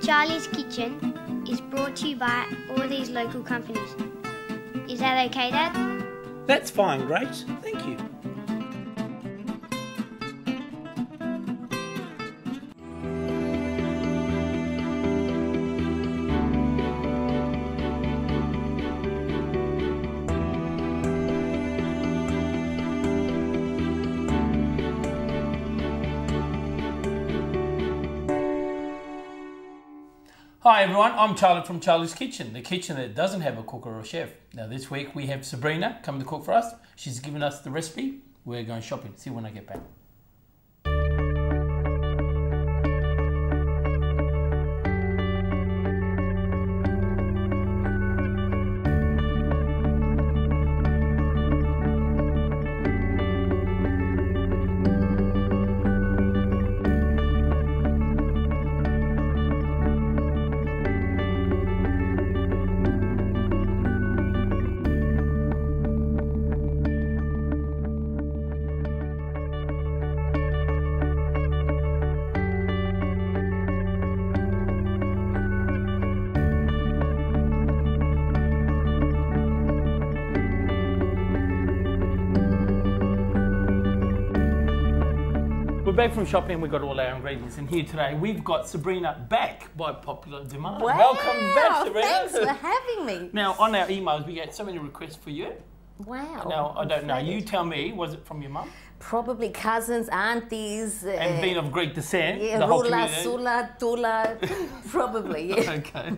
Charlie's Kitchen is brought to you by all these local companies. Is that okay, Dad? That's fine, Grace. Thank you. Hi everyone, I'm Charlie from Charlie's Kitchen, the kitchen that doesn't have a cook or a chef. Now this week we have Sabrina coming to cook for us. She's given us the recipe. We're going shopping. See you when I get back. We're back from shopping, we've got all our ingredients in here today. We've got Sabrina back by popular demand. Wow, welcome back, Sabrina. Thanks for having me. Now, on our emails, we get so many requests for you. Wow. Now, I don't know, you tell me, was it from your mum? Probably cousins, aunties. And being of Greek descent. Yeah, the whole Rula, community. Sula, Tula, probably, yeah. Okay.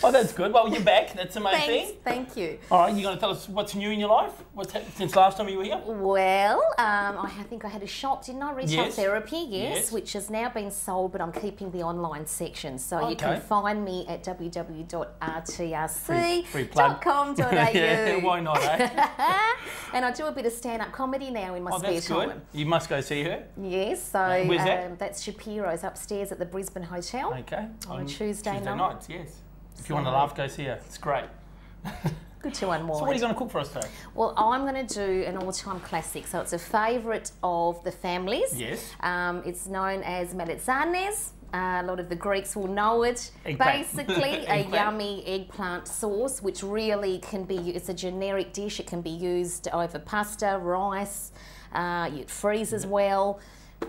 Oh, that's good. Well, you're back, that's the main thing. Thank you. All right, you're going to tell us what's new in your life? What's happened since last time you were here? Well, I think I had a shop, didn't I? Retail Yes. therapy, yes, which has now been sold, but I'm keeping the online section. So you can find me at www.rtrc.com.au. Yeah, why not, eh? And I do a bit of stand-up comedy now in my spare time. Good. You must go see her. Yes, so where's that? That's Shapiro's upstairs at the Brisbane Hotel. Okay. On a Tuesday night. Nights, yes. If you want to laugh, go see her. It's great. Good to unwind. So what are you going to cook for us today? Well, I'm going to do an all-time classic. So it's a favourite of the families. Yes. It's known as Meletzanes. A lot of the Greeks will know it. Eggplant. Basically, a yummy eggplant sauce, which really can be, it's a generic dish. It can be used over pasta, rice. It freezes well.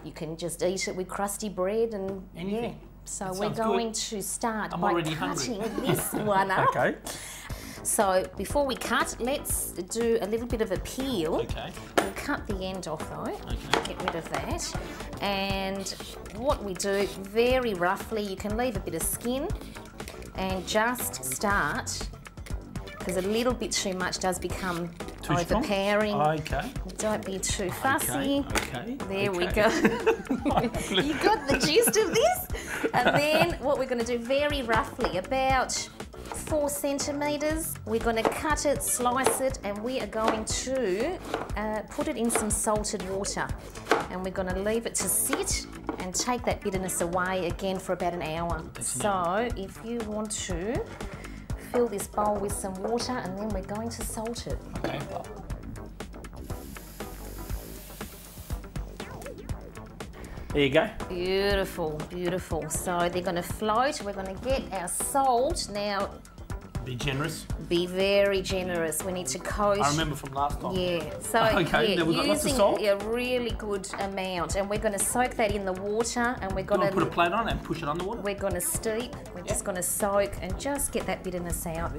You can just eat it with crusty bread and anything. Yeah. So we're going to start by cutting this one up. Okay. So before we cut, let's do a little bit of a peel. Okay. We'll cut the end off though. Okay. Get rid of that. And what we do, very roughly, you can leave a bit of skin and just start, because a little bit too much does become overpowering. Okay. Don't be too fussy. Okay. There we go. You got the gist of this? And then what we're going to do very roughly, about 4 centimetres, we're going to cut it, slice it, and we are going to put it in some salted water. And we're going to leave it to sit and take that bitterness away again for about an hour. So if you want to fill this bowl with some water, and then we're going to salt it. Okay. There you go. Beautiful, beautiful. So they're going to float. We're going to get our salt. Now, be generous. Be very generous. We need to coat. I remember from last time. Yeah. So okay, yeah, we've got lots of using salt. a really good amount, and we're going to soak that in the water, and we're going to put a plate on and push it on the water. We're going to steep. We're just going to soak and just get that bitterness out.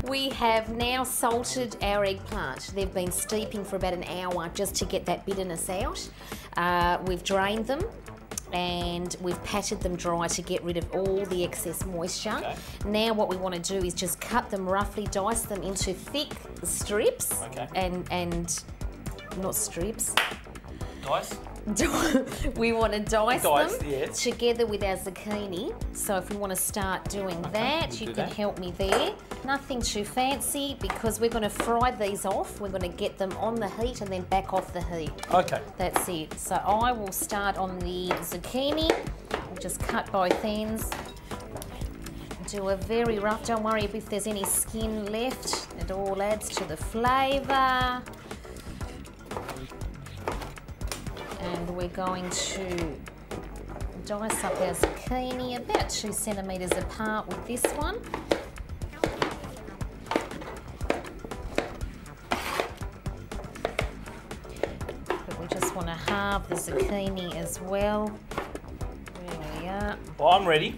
We have now salted our eggplant. They've been steeping for about an hour just to get that bitterness out. We've drained them and we've patted them dry to get rid of all the excess moisture. Okay. Now what we want to do is just cut them roughly, dice them into thick strips. Okay. And not strips. Dice? We want to dice them yes. together with our zucchini. So if we want to start doing that, you can help me there. Nothing too fancy, because we're going to fry these off. We're going to get them on the heat and then back off the heat. Okay. That's it. So I will start on the zucchini. We'll just cut both ends. Do a very rough, don't worry if there's any skin left. It all adds to the flavour. And we're going to dice up our zucchini about 2 centimetres apart with this one. But we just want to halve the zucchini as well. There we are. Well, I'm ready.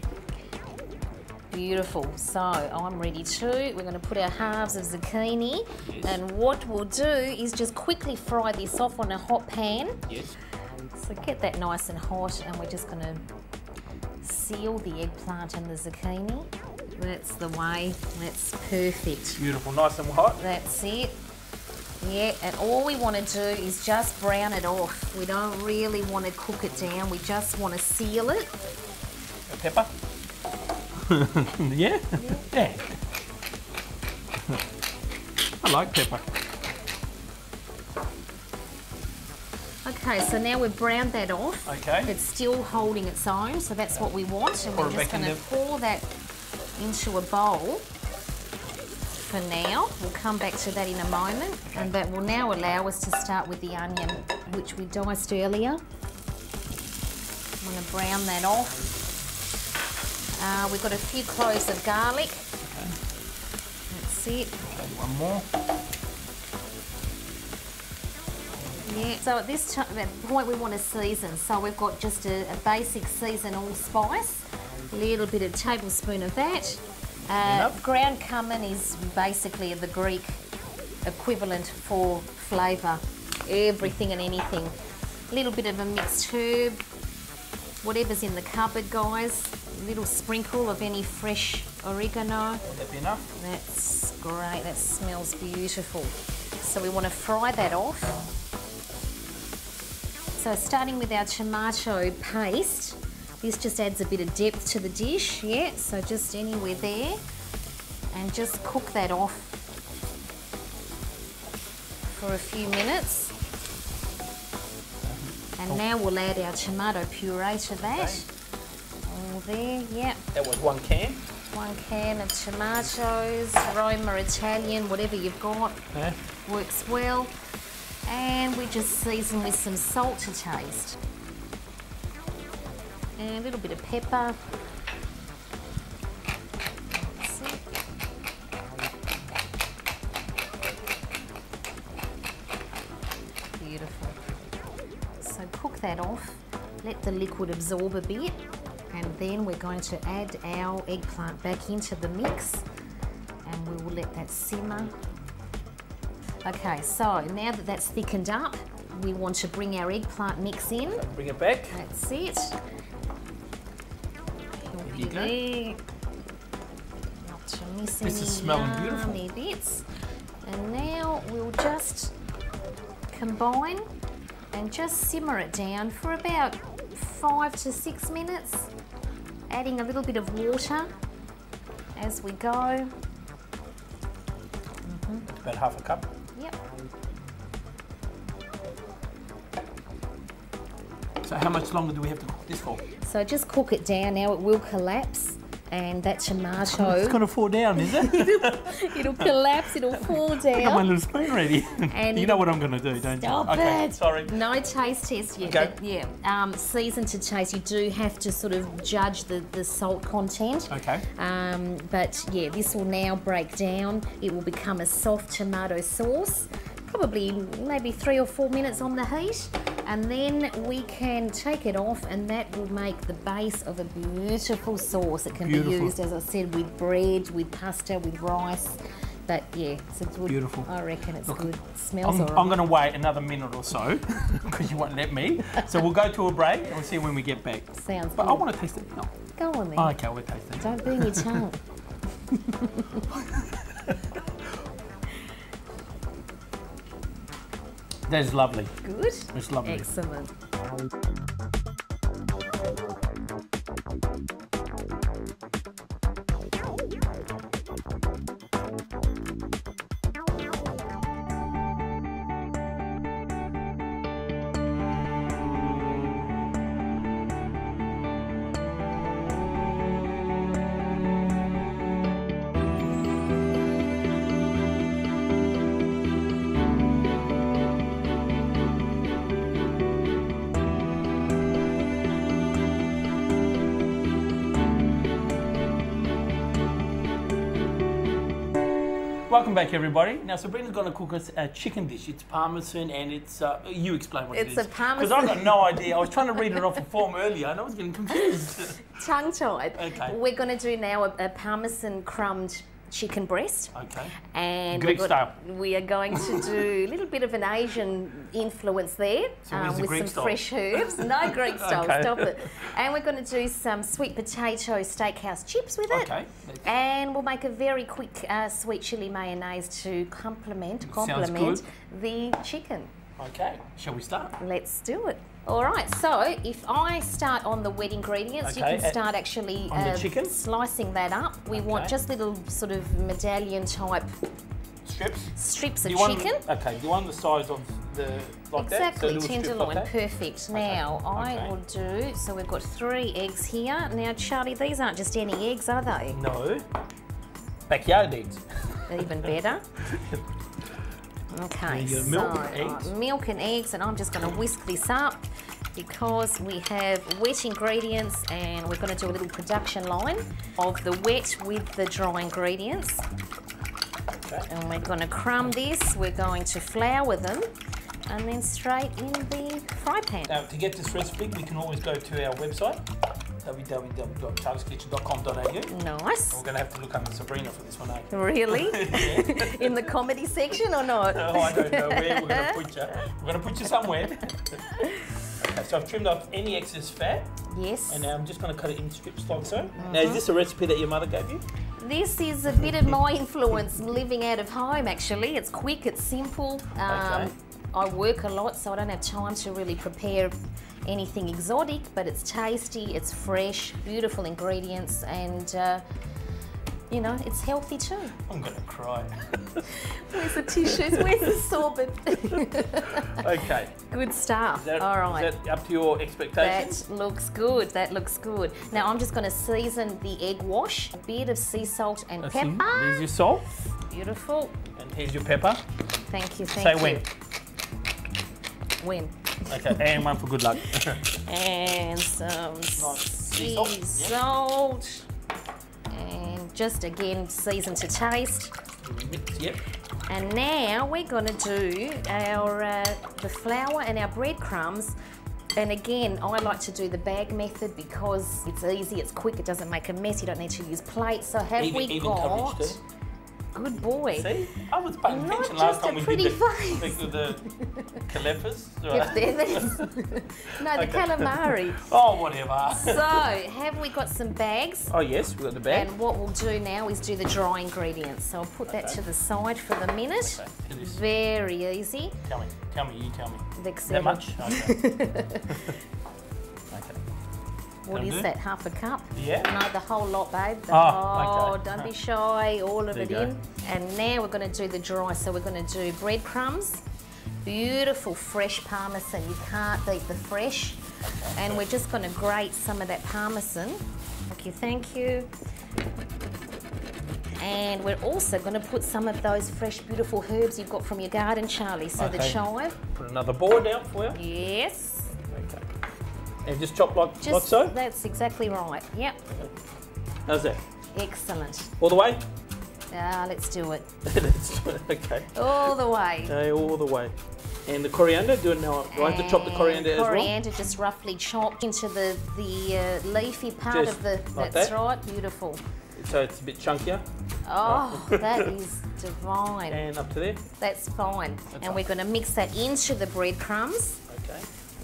Beautiful. So I'm ready too. We're going to put our halves of zucchini, and what we'll do is just quickly fry this off on a hot pan. Yes. So get that nice and hot, and we're just going to seal the eggplant and the zucchini. That's the way. That's perfect. Beautiful, nice and hot. That's it. Yeah, and all we want to do is just brown it off. We don't really want to cook it down. We just want to seal it. A pepper? Yeah? Yeah. I like pepper. Okay, so now we've browned that off. Okay. It's still holding its own, so that's what we want. And Pour we're it just back in going to there. pour that into a bowl for now. We'll come back to that in a moment. And that will now allow us to start with the onion, which we diced earlier. I'm going to brown that off. We've got a few cloves of garlic. Okay. That's it. Okay, one more. Yeah, so at this point we want to season. So we've got just a basic season allspice, a little bit of tablespoon of that. Ground cumin is basically the Greek equivalent for flavour, everything and anything. A little bit of a mixed herb, whatever's in the cupboard, guys. A little sprinkle of any fresh oregano. Would that be enough? That's great, that smells beautiful. So we want to fry that off. So starting with our tomato paste, this just adds a bit of depth to the dish, yeah, so just anywhere there. And just cook that off for a few minutes. And now we'll add our tomato puree to that. Okay. All there, yeah. That was 1 can. 1 can of tomatoes, Roma Italian, whatever you've got, Okay. works well. And we just season with some salt to taste. And a little bit of pepper. That's it. Beautiful. So cook that off, let the liquid absorb a bit, and then we're going to add our eggplant back into the mix, and we will let that simmer. Okay, so now that that's thickened up, we want to bring our eggplant mix in. Bring it back. That's it. There you go. There. Not to miss This any is smelling beautiful. yummy bits. And now we'll just combine and just simmer it down for about 5 to 6 minutes, adding a little bit of water as we go. About half a cup. Yep. So how much longer do we have to cook this for? So just cook it down now. It will collapse, and that tomato, It's going to fall down, is it? it'll collapse, it'll fall I got my down. little spoon ready. And you know what I'm going to do, don't Stop you? Okay, it. sorry. No taste test yet. Okay. But yeah, season to taste. You do have to sort of judge the salt content. Okay. But yeah, this will now break down. It will become a soft tomato sauce. Probably maybe 3 or 4 minutes on the heat. And then we can take it off, and that will make the base of a beautiful sauce. It can Beautiful. be used, as I said, with bread, with pasta, with rice. But yeah, it's a good. Beautiful. I reckon it's good. Smells I'm alright. going to wait another minute or so because you won't let me. So we'll go to a break and we'll see when we get back. Sounds But good. I want to taste it now. Go on then. Oh, okay, we'll taste it. Don't burn your tongue. That is lovely. Good. It's lovely. Excellent. Welcome back, everybody. Now, Sabrina's going to cook us a chicken dish. It's Parmesan and it's... you explain what it is. It's a Parmesan... Because I've got no idea. I was trying to read it off a form earlier and I was getting confused. Tongue-tied. Okay. We're going to do now a Parmesan Crumbed Chicken Breast. Okay. And Greek style. we are going to do a little bit of an Asian influence there, So with Greek some style? fresh herbs. No Greek style, Okay. stop it. And we're going to do some sweet potato steakhouse chips with it. Okay. And we'll make a very quick sweet chili mayonnaise to complement good. the chicken. Okay. Shall we start? Let's do it. All right, so if I start on the wet ingredients, you Okay, can start actually on the chicken? slicing that up. We want just little sort of medallion type strips of chicken. Okay, you want the size of the... Like Exactly, that? So a little strip tenderloin, like that? perfect. Now, I will do, so we've got 3 eggs here. Now, Charlie, these aren't just any eggs, are they? No. Backyard eggs. Even better. Okay, There you go, milk and eggs. Milk and eggs, and I'm just going to whisk this up because we have wet ingredients and we're going to do a little production line of the wet with the dry ingredients. Okay. And we're going to crumb this, we're going to flour them, and then straight in the fry pan. Now, to get this recipe, we can always go to our website, www.charlieskitchen.com.au. Nice. We're going to have to look under Sabrina for this one, eh? Really? In the comedy section or not? Oh, I don't know where we're going to put you. We're going to put you somewhere. Okay, so I've trimmed off any excess fat. Yes. And now I'm just going to cut it in strips like so. Now, is this a recipe that your mother gave you? This is a bit of my influence living out of home, actually. It's quick, it's simple. Okay. I work a lot, so I don't have time to really prepare anything exotic, but it's tasty, it's fresh, beautiful ingredients, and you know, it's healthy too. I'm going to cry. Where's the tissues? Where's the sorbet? Okay. Good stuff. All All right. Is that up to your expectations? That looks good. That looks good. Now I'm just going to season the egg wash, a bit of sea salt and Let's pepper. see. There's your salt. Beautiful. And here's your pepper. Thank you. Say Thank you. when. When. Okay, and one for good luck. And some sea sea salt, salt. And just again season to taste. Yep. And now we're going to do our the flour and our breadcrumbs. And again, I like to do the bag method because it's easy, it's quick, it doesn't make a mess, you don't need to use plates. So have we even got... coverage too. Good boy. See? I was paying Not attention last just a time we pretty did face. the califas. If they're this. No, the calamari. Oh, whatever. So, have we got some bags? Oh, yes, we've got the bag. And what we'll do now is do the dry ingredients. So I'll put that to the side for the minute. Okay, it is. Very easy. Tell me, you tell me. Excellent. That much? Okay. Okay. What That'll is do. that, half a cup? Yeah. No, the whole lot, babe. The Oh, okay. Don't be shy, all of There it you go. in. And now we're going to do the dry. So we're going to do breadcrumbs. Beautiful fresh Parmesan. You can't beat the fresh. Okay, And we're just going to grate some of that Parmesan. Thank you, thank you. And we're also going to put some of those fresh, beautiful herbs you've got from your garden, Charlie. So the Okay. chive. Put another board down for you. Yes. Okay. And just chop like Just so? That's exactly right. Yep. How's that? Excellent. All the way? Let's do it. Okay. All the way. Okay, all the way. And the coriander, do it now. Do I have to chop the coriander as well? Coriander just roughly chopped into the leafy part Just of the. like That's that? right. Beautiful. So it's a bit chunkier. Oh, that is divine. And up to there. That's fine. And we're going to mix that into the breadcrumbs, Okay.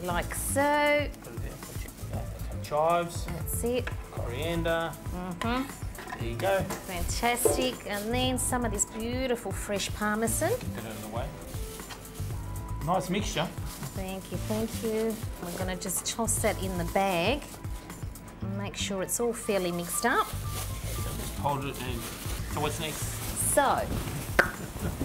like so. Put it there. Okay, chives, That's it. coriander. There you go. Fantastic. And then some of this beautiful fresh Parmesan. Get it out of the way. Nice mixture. Thank you, thank you. We're going to just toss that in the bag and make sure it's all fairly mixed up. Just hold it and... So what's next? So,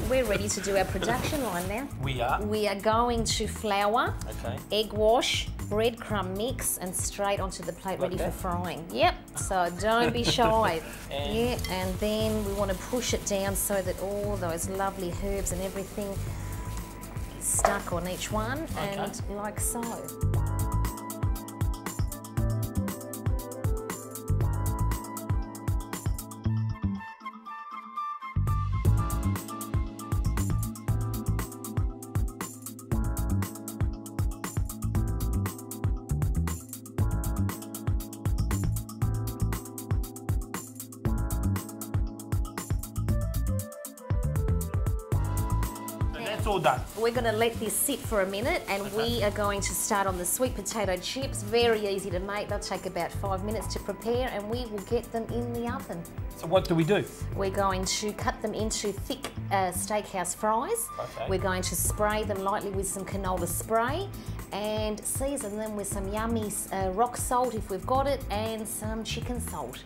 we're ready to do our production line now. We are. We are going to flour, Okay. egg wash, breadcrumb mix, and straight onto the plate ready for that? frying. Yep, so don't be shy. And- Yeah, and then we want to push it down so that all those lovely herbs and everything is stuck on each one, and like so. that's all done. We're going to let this sit for a minute, and we are going to start on the sweet potato chips. Very easy to make. They'll take about 5 minutes to prepare, and we will get them in the oven. So what do we do? We're going to cut them into thick steakhouse fries. Okay. We're going to spray them lightly with some canola spray and season them with some yummy rock salt if we've got it, and some chicken salt.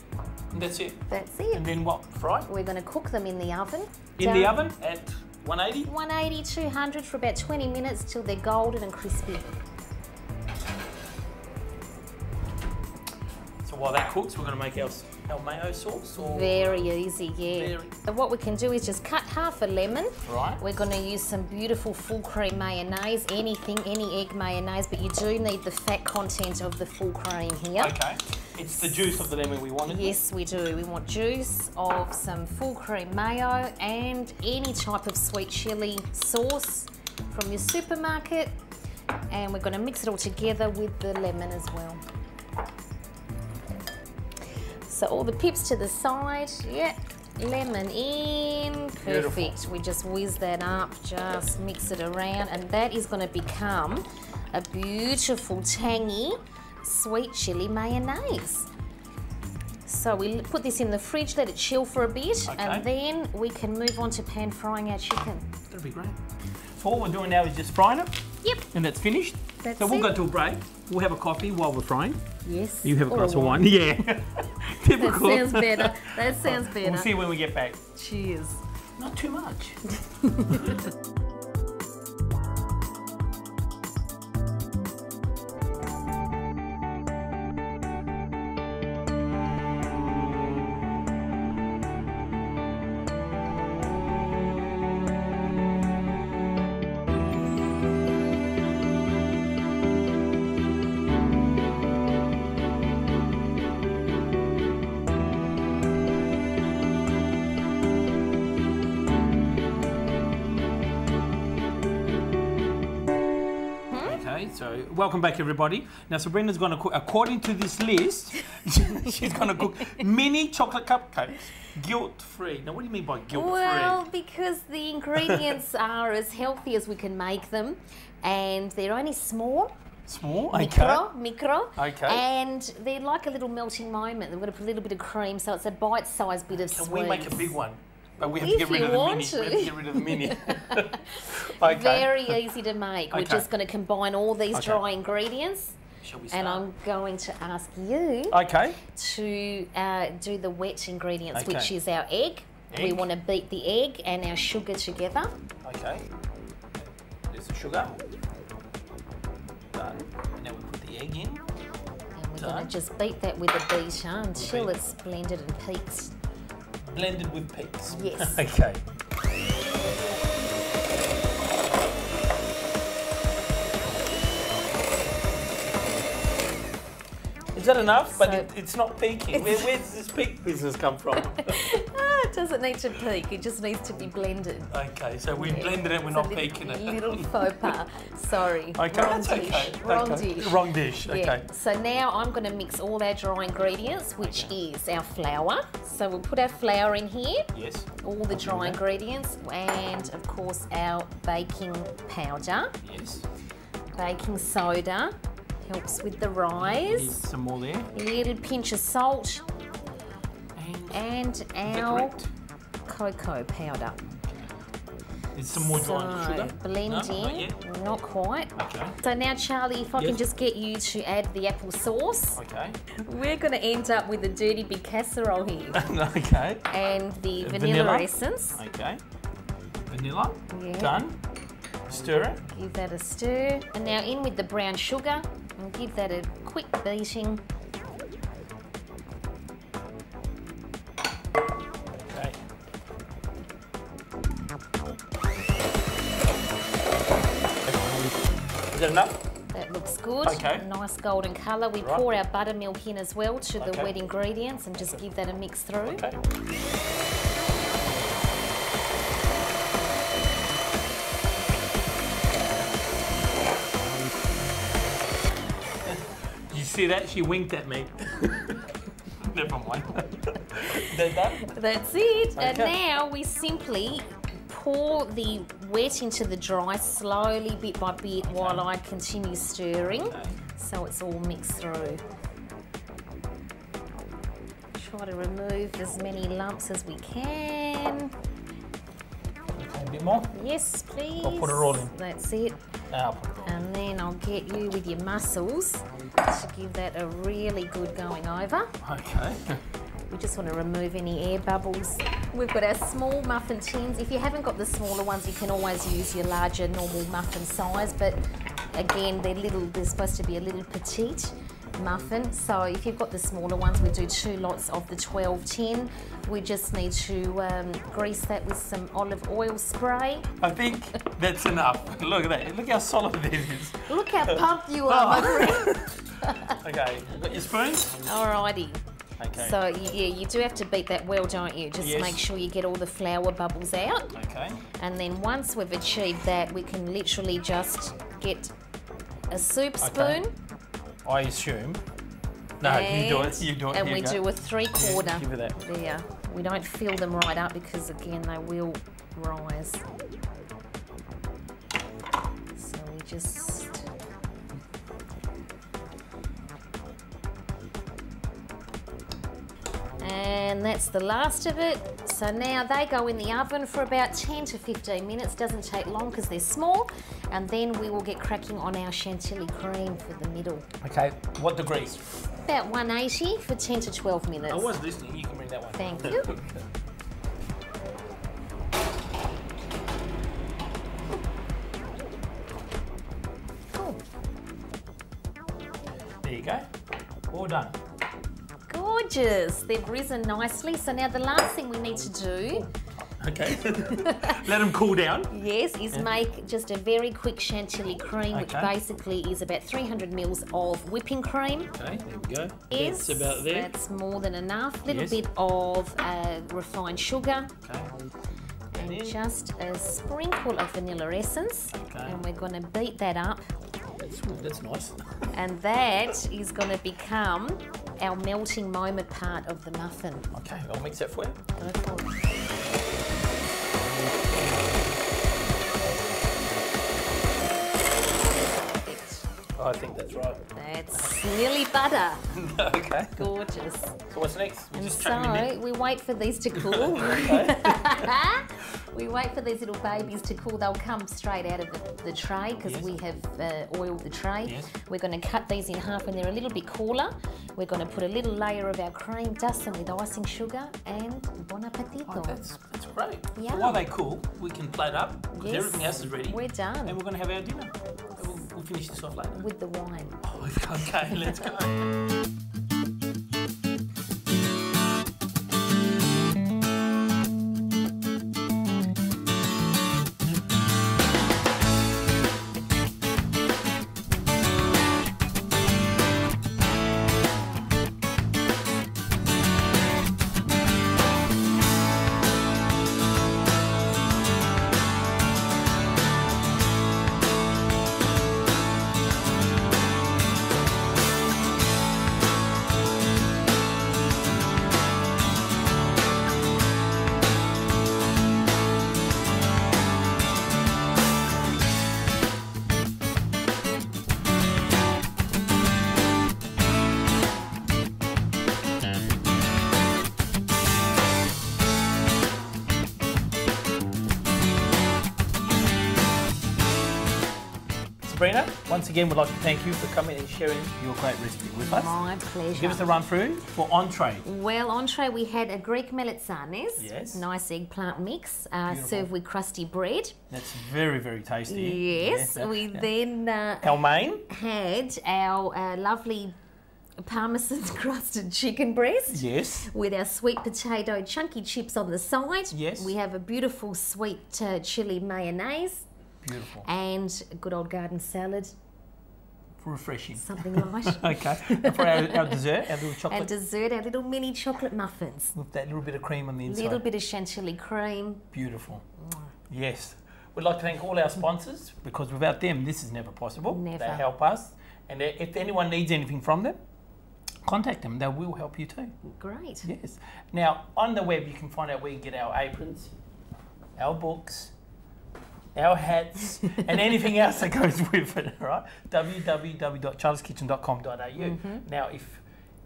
And that's it? That's it. And then what? Fry? We're going to cook them in the oven. In the oven at 180? 180, 200 for about 20 minutes till they're golden and crispy. So while that cooks, we're going to make our mayo sauce? Or... Very easy, yeah. So what we can do is just cut half a lemon. Right. We're going to use some beautiful full cream mayonnaise, anything, any egg mayonnaise, but you do need the fat content of the full cream here. Okay. It's the juice of the lemon we wanted? Yes, we do. We want juice of some full cream mayo and any type of sweet chilli sauce from your supermarket. And we're going to mix it all together with the lemon as well. So all the pips to the side, yeah, lemon in, perfect. Beautiful. We just whiz that up, just mix it around, and that is going to become a beautiful, tangy, sweet chilli mayonnaise. So we put this in the fridge, let it chill for a bit, and then we can move on to pan frying our chicken. That'll be great. So all we're doing now is just frying it. Yep. And that's finished. That's so we'll it. go to a break. We'll have a coffee while we're frying. Yes. You have a Or glass of wine. Yeah. Typical. That sounds better. That sounds better. We'll see when we get back. Cheers. Not too much. So welcome back everybody. Now Sabrina's going to cook, according to this list, she's going to cook mini chocolate cupcakes, guilt-free. Now what do you mean by guilt-free? Well, because the ingredients are as healthy as we can make them, and they're only small. Small? Okay. Micro. Okay. And they're like a little melting moment. They've got to put a little bit of cream, so it's a bite-sized bit of sweet. Can we make a big one? But we have to get rid of the mini. We have to get rid of the mini. Okay. Very easy to make. We're Okay. just going to combine all these dry ingredients. Shall we start? And I'm going to ask you to do the wet ingredients, which is our egg. We want to beat the egg and our sugar together. Okay. There's the sugar. Done. And now we put the egg in. And we're going to just beat that with a beater until it's blended and peaks. Blended with peaks. Yes. Okay. Is that enough? But it's not peaking. Where does this peak business come from? It doesn't need to peak, it just needs to be blended. Okay, so we blended it, we're not peaking it. Little faux pas. Sorry. Okay, Wrong that's dish. okay. Wrong Okay. dish. Wrong dish, okay. Yeah. So now I'm going to mix all our dry ingredients, which is our flour. So we'll put our flour in here. Yes. All the dry ingredients, and of course our baking powder. Yes. Baking soda helps with the rise. Need some more there. A little pinch of salt. And our cocoa powder. There's some more dry sugar. Blend No, in. not yet. Not quite. Okay. So now, Charlie, if I can just get you to add the apple sauce. Okay. We're going to end up with a dirty big casserole here. Okay. And the vanilla essence. Okay. Vanilla. Yeah. Done. Stir it. Give that a stir. And now in with the brown sugar. And give that a quick beating. Okay. Is that enough? That looks good. Okay. Nice golden colour. We pour our buttermilk in as well to the wet ingredients and just give that a mix through. Okay. You see that? She winked at me. Never mind. They're done? That's it. And Okay. now we simply pour the wet into the dry slowly, bit by bit, while I continue stirring, so it's all mixed through. Try to remove as many lumps as we can. A bit more? Yes, please. I'll put it all in. That's it. I'll put it all in. And then I'll get you with your mussels to give that a really good going over. Okay. We just want to remove any air bubbles. We've got our small muffin tins. If you haven't got the smaller ones, you can always use your larger normal muffin size, but again, they're supposed to be a little petite muffin. So if you've got the smaller ones, we do 2 lots of the 12 tin. We just need to grease that with some olive oil spray. I think that's enough. Look at that. Look how solid it is. Look how pumped you are, my friend. Okay, got your spoons? Alrighty. Okay. So yeah, you do have to beat that well, don't you? Just make sure you get all the flour bubbles out. Okay. And then once we've achieved that, we can literally just get a soup spoon. I assume. No, you do it. You do it. And Here we you go. do a 3/4. Yes, give it that. There. We don't fill them right up because again they will rise. So we just and that's the last of it. So now they go in the oven for about 10 to 15 minutes. Doesn't take long because they're small. And then we will get cracking on our chantilly cream for the middle. Okay, what degrees? About 180 for 10 to 12 minutes. I was listening, you can bring that one. Thank you. Cool. There you go. All done. Gorgeous. They've risen nicely. So now the last thing we need to do, Okay. Let them cool down. yes, is make just a very quick chantilly cream, which Okay. basically is about 300 mils of whipping cream. Okay, there we go. Yes, That's about there. That's more than enough. A little Yes. bit of refined sugar. Okay. And in. just a sprinkle of vanilla essence. Okay. And we're going to beat that up. That's nice. And that is going to become our melting moment part of the muffin. Okay, I'll mix that for you. Go for it. I think that's right. That's nearly butter. Okay. Gorgeous. So what's next? We And just chuck them in. so we wait for these to cool. Okay. We wait for these little babies to cool. They'll come straight out of the tray because Yes. we have oiled the tray. Yes. We're going to cut these in half when they're a little bit cooler. We're going to put a little layer of our cream, dust them with icing sugar, and bon appetito. Oh, that's great. Yeah. So while they cool, we can plate up because Yes. everything else is ready. We're done. And we're going to have our dinner. We'll finish this off later. With the wine. Oh, okay, let's go. Sabrina, once again, we'd like to thank you for coming and sharing your great recipe with us. My pleasure. Give us a run through for entree. Well, entree, we had a Greek Meletzanes. Yes. Nice eggplant mix, served with crusty bread. That's very, very tasty. Yes. We then Our main. had our lovely Parmesan crusted chicken breast. Yes. With our sweet potato chunky chips on the side. Yes. We have a beautiful sweet chili mayonnaise. Beautiful. And a good old garden salad. Refreshing. Something light. Okay. And for our dessert, our little chocolate. And dessert, our little mini chocolate muffins. With that little bit of cream on the inside. Little bit of chantilly cream. Beautiful. Yes. We'd like to thank all our sponsors because without them, this is never possible. Never. They help us. And if anyone needs anything from them, contact them. They will help you too. Great. Yes. Now, on the web, you can find out where you get our aprons, our books, our hats, and anything else that goes with it, all right? www.charlieskitchen.com.au. Now, if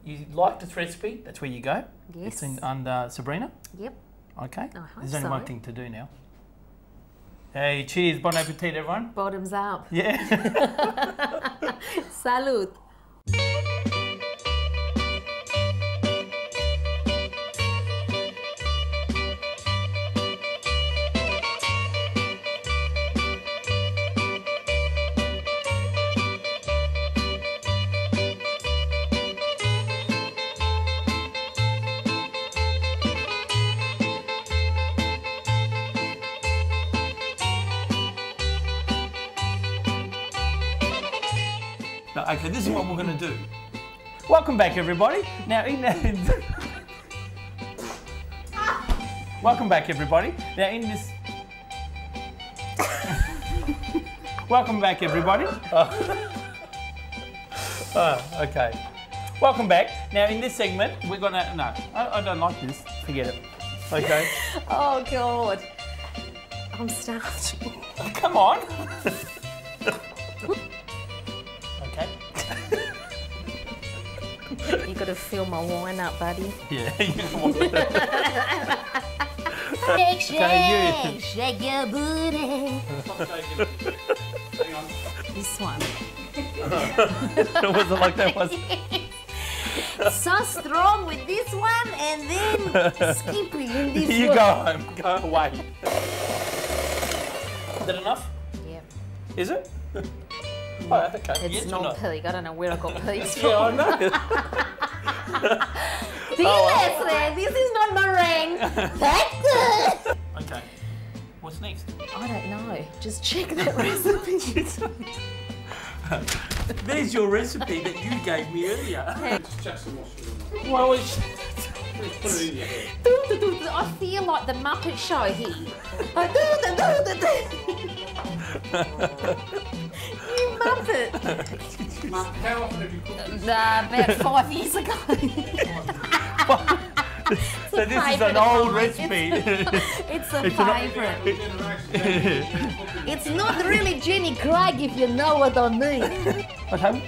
you like this recipe, that's where you go. Yes. It's under Sabrina. Yep. Okay. I hope There's only so. one thing to do now. Hey, cheers. Bon appetit, everyone. Bottoms up. Yeah. Salud. No, okay, this is what we're going to do. Welcome back, everybody. Now, welcome back, everybody. Now, in this... Welcome back, everybody. Okay. Welcome back. Now, in this segment, we're going to... No, I don't like this. Forget it. Okay. Oh, God. I'm stuffed. Come on. Okay. You got to fill my wine up, buddy. Yeah, you want it. Shake, shake, Okay, shake your booty. This one. Was it like that? Was So strong with this one, and then skimpy in this you one. go home. Go away. Is that enough? Yep. Is it? Oh, okay. It's Yes or not no? peak. I don't know where I got peaks from. Yeah, I know. This is not meringue. That's good. Okay. What's next? I don't know. Just check that recipe. There's your recipe that you gave me earlier. Well, it's... I feel like the Muppet Show here. You Muppet. How often have you cooked? About 5 years ago. So this is favourite an of old mine. recipe. It's a favourite. It's not really Jenny Craig, if you know what I mean. Okay.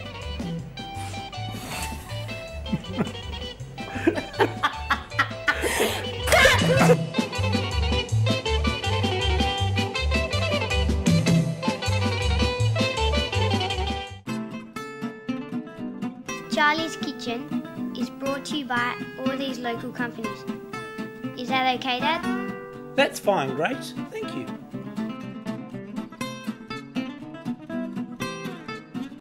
Charlie's Kitchen is brought to you by all these local companies. Is that okay, Dad? That's fine, Grace. Thank you.